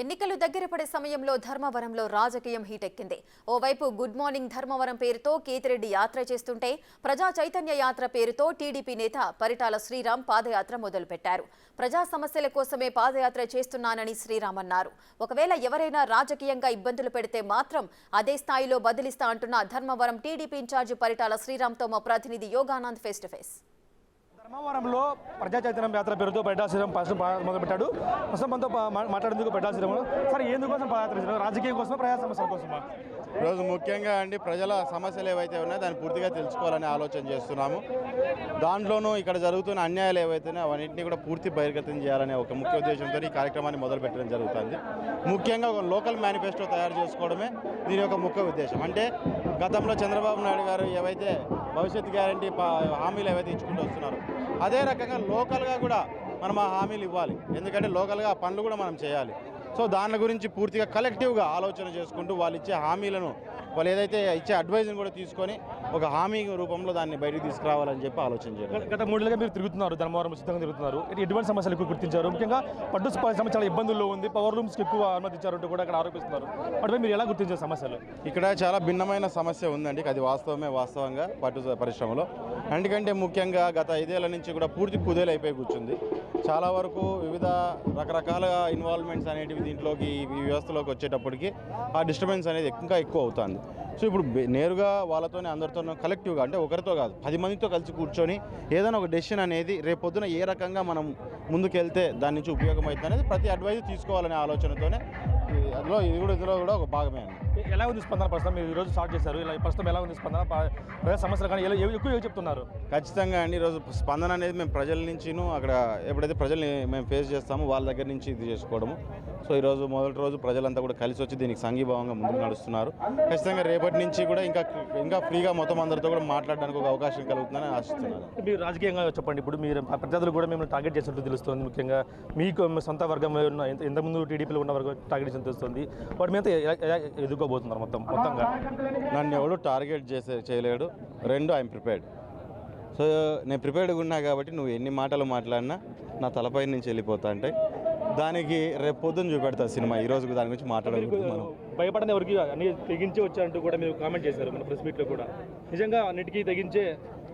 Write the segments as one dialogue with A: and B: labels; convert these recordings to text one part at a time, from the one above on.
A: ఎన్నికలు దగ్గర పడే సమయంలో ధర్మవరంలో రాజకీయం హీటెక్కింది. ఓవైపు గుడ్ మార్నింగ్ ధర్మవరం పేరుతో కేతిరెడ్డి యాత్ర చేస్తుంటే, ప్రజా చైతన్య యాత్ర పేరుతో టీడీపీ నేత పరిటాల శ్రీరామ్ పాదయాత్ర మొదలుపెట్టారు. ప్రజా సమస్యల కోసమే పాదయాత్ర చేస్తున్నానని శ్రీరామ్ అన్నారు. ఒకవేళ ఎవరైనా రాజకీయంగా ఇబ్బందులు పెడితే మాత్రం అదే స్థాయిలో బదిలిస్తా అంటున్న ధర్మవరం టీడీపీ ఇన్ఛార్జి పరిటాల శ్రీరామ్తో మా ప్రతినిధి యోగానంద్ ఫేస్ టు ఫేస్.
B: ధర్మవరంలో ప్రజా చైతన్యం యాత్ర పేరుతో పరిటాల శ్రీరామ్ మొదలుపెట్టాడు. ప్రస్తుతం మనతో మాట్లాడేందుకు పరిటాల శ్రీరామ్ సార్, ఎందుకోసం పాదయాత్ర? రాజకీయం కోసమా, ప్రజా సమస్యల కోసమా?
C: ఈరోజు ముఖ్యంగా ప్రజల సమస్యలు ఏవైతే ఉన్నాయో దాన్ని పూర్తిగా తెలుసుకోవాలని ఆలోచన చేస్తున్నాము. దాంట్లోనూ ఇక్కడ జరుగుతున్న అన్యాయాలు ఏవైతున్నాయో అవన్నింటినీ కూడా పూర్తి బహిర్గతం చేయాలనే ఒక ముఖ్య ఉద్దేశంతో ఈ కార్యక్రమాన్ని మొదలుపెట్టడం జరుగుతుంది. ముఖ్యంగా ఒక లోకల్ మేనిఫెస్టో తయారు చేసుకోవడమే దీని యొక్క ముఖ్య ఉద్దేశం. అంటే గతంలో చంద్రబాబు నాయుడు గారు ఏవైతే భవిష్యత్ గ్యారంటీ హామీలు ఏవైతే ఇచ్చుకుంటూ వస్తున్నారో అదే రకంగా లోకల్గా కూడా మనం ఆ హామీలు ఇవ్వాలి. ఎందుకంటే లోకల్గా ఆ పనులు కూడా మనం చేయాలి. సో దాని గురించి పూర్తిగా కలెక్టివ్గా ఆలోచన చేసుకుంటూ వాళ్ళు ఇచ్చే హామీలను, వాళ్ళు ఏదైతే ఇచ్చే అడ్వైజ్ని కూడా తీసుకొని ఒక హామీ రూపంలో దాన్ని బయటకు తీసుకురావాలని చెప్పి ఆలోచన చేయాలి.
B: గత 3 ఏళ్ళుగా మీరు తిరుగుతున్నారు, ధర్మవరం సిద్ధంగా తిరుగుతున్నారు. ఎటువంటి సమస్యలు ఎక్కువ గుర్తించారు? ముఖ్యంగా పట్టు సమస్య చాలా ఇబ్బందుల్లో ఉంది, పవర్ రూమ్స్కి ఎక్కువ అనుమతించారంటూ కూడా అక్కడ ఆరోపిస్తున్నారు. వాటిపై మీరు ఎలా గుర్తించారు సమస్యలు?
C: ఇక్కడ చాలా భిన్నమైన సమస్య ఉందండి. అది వాస్తవంగా పట్టు పరిశ్రమలో. ఎందుకంటే ముఖ్యంగా గత 5 ఏళ్ల నుంచి కూడా పూర్తి కుదేలైపోయి కూర్చుంది. చాలా వరకు వివిధ రకరకాల ఇన్వాల్వ్మెంట్స్ అనేటివి దీంట్లోకి ఈ వ్యవస్థలోకి వచ్చేటప్పటికి ఆ డిస్టర్బెన్స్ అనేది ఇంకా ఎక్కువ అవుతుంది. సో ఇప్పుడు నేరుగా వాళ్ళతోనే అందరితో కలెక్టివ్గా, అంటే ఒకరితో కాదు 10 మందితో కలిసి కూర్చొని ఏదైనా ఒక డెసిషన్ అనేది రేపొద్దున ఏ రకంగా మనం ముందుకెళ్తే దాని నుంచి ఉపయోగం అవుతుంది అనేది ప్రతి అడ్వైజ్ తీసుకోవాలనే ఆలోచనతోనే ఇందులో కూడా ఒక భాగమే అండి.
B: ఎలా ఉంది స్పందన? ప్రస్తుతం మీరు ఈరోజు స్టార్ట్ చేశారు, ఇలా ప్రస్తుతం ఎలా ఉంది స్పందన? ప్రజా సమస్యలు కానీ ఎక్కువ చెప్తున్నారు?
C: ఖచ్చితంగా అండి, ఈరోజు స్పందన అనేది మేము ప్రజల నుంచిను అక్కడ ఎప్పుడైతే ప్రజల్ని మేము ఫేస్ చేస్తామో వాళ్ళ దగ్గర నుంచి ఇది చేసుకోవడము. సో ఈరోజు మొదటి రోజు ప్రజలంతా కూడా కలిసి వచ్చి దీనికి సంఘీభావంగా ముందుకు నడుస్తున్నారు. ఖచ్చితంగా రేపటి నుంచి కూడా ఇంకా ఫ్రీగా మొత్తం అందరితో కూడా మాట్లాడడానికి ఒక అవకాశం కలుగుతుందని ఆశిస్తున్నారు.
B: మీరు రాజకీయంగా చెప్పండి, ఇప్పుడు మీరు ప్రజలు కూడా మిమ్మల్ని టార్గెట్ చేసినట్టు తెలుస్తుంది. ముఖ్యంగా మీకు సొంత వర్గం ఇంతకుముందు టీడీపీలో ఉన్న వర్గం టార్గెట్ చేసినట్టు తెలుస్తుంది. వాటి మీద ఎదుర్కోబోతున్నారు మొత్తంగా?
C: నన్ను ఎవడు టార్గెట్ చేయలేడు. 2, ఐఎమ్ ప్రిపేర్డ్. సో నేను ప్రిపేర్డ్గా ఉన్నా కాబట్టి నువ్వు ఎన్ని మాటలు మాట్లాడినా నా తలపై నుంచి వెళ్ళిపోతా అంటే దానికి రేపు పొద్దున్న చూపెడతా సినిమా. ఈరోజు దాని గురించి మాట్లాడకూడదు. మనం
B: భయపడని ఎవరికి అన్ని తెగించే వచ్చారంటూ కూడా మీరు కామెంట్ చేశారు మన ప్రెస్ మీట్లో కూడా. నిజంగా అన్నిటికీ తెగించే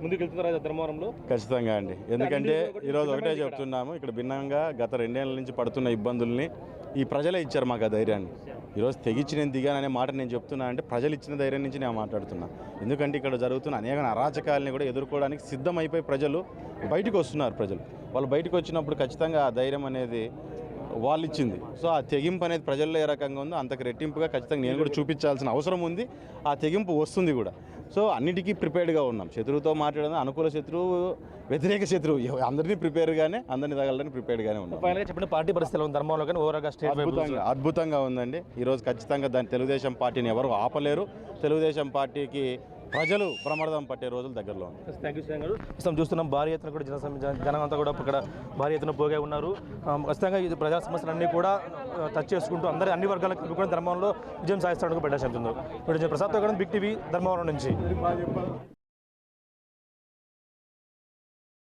B: ముందుకు వెళ్తున్నారు ధర్మవరంలో?
C: ఖచ్చితంగా అండి. ఎందుకంటే ఈరోజు ఒకటే చెప్తున్నాము, ఇక్కడ భిన్నంగా గత 2 ఏళ్ల నుంచి పడుతున్న ఇబ్బందుల్ని ఈ ప్రజలే ఇచ్చారు మాకు ఆ ధైర్యాన్ని. ఈరోజు తెగించి నేను దిగాననే మాట నేను చెప్తున్నా అంటే ప్రజలు ఇచ్చిన ధైర్యం నుంచి నేను మాట్లాడుతున్నా. ఎందుకంటే ఇక్కడ జరుగుతున్న అనేక అరాచకాలని కూడా ఎదుర్కోవడానికి సిద్ధమైపోయి ప్రజలు బయటకు వస్తున్నారు. వాళ్ళు బయటకు వచ్చినప్పుడు ఖచ్చితంగా ఆ ధైర్యం అనేది వాళ్ళు ఇచ్చింది. సో ఆ తెగింపు అనేది ప్రజల్లో ఏ రకంగా ఉందో అంతకు రెట్టింపుగా ఖచ్చితంగా నేను కూడా చూపించాల్సిన అవసరం ఉంది. ఆ తెగింపు వస్తుంది కూడా. సో అన్నిటికీ ప్రిపేర్డ్గా ఉన్నాం. శత్రువుతో మాట్లాడడం, అనుకూల శత్రువు, వ్యతిరేక శత్రువు, అందరినీ ప్రిపేర్గానే, అందరినీ తగలని ప్రిపేర్డ్గానే ఉన్నాం.
B: ఫైనల్గా చెప్పండి, పార్టీ పరిస్థితులు ధర్మంలో కానీ ఓవరాల్గా స్టేట్
C: అద్భుతంగా ఉందండి. ఈరోజు ఖచ్చితంగా దాన్ని తెలుగుదేశం పార్టీని ఎవరు ఆపలేరు. తెలుగుదేశం పార్టీకి ప్రజలు ప్రమాదం పట్టే రోజులు దగ్గరలో ఉంది.
B: థ్యాంక్ యూ శ్రీ గారు. ప్రస్తుతం చూస్తున్నాం భారీ ఎత్తున కూడా జనం అంతా కూడా ఇక్కడ భారీ ఎత్తున పోగా ఉన్నారు. ఖచ్చితంగా ఇది ప్రజా సమస్యలన్నీ కూడా టచ్ చేసుకుంటూ అన్ని వర్గాలకు కూడా ధర్మంలో విజయం సాధిస్తానికి పెట్టాల్సి ఉంటుంది. ఇప్పుడు ప్రసాద్ బిగ్ టీవీ ధర్మవరం నుంచి.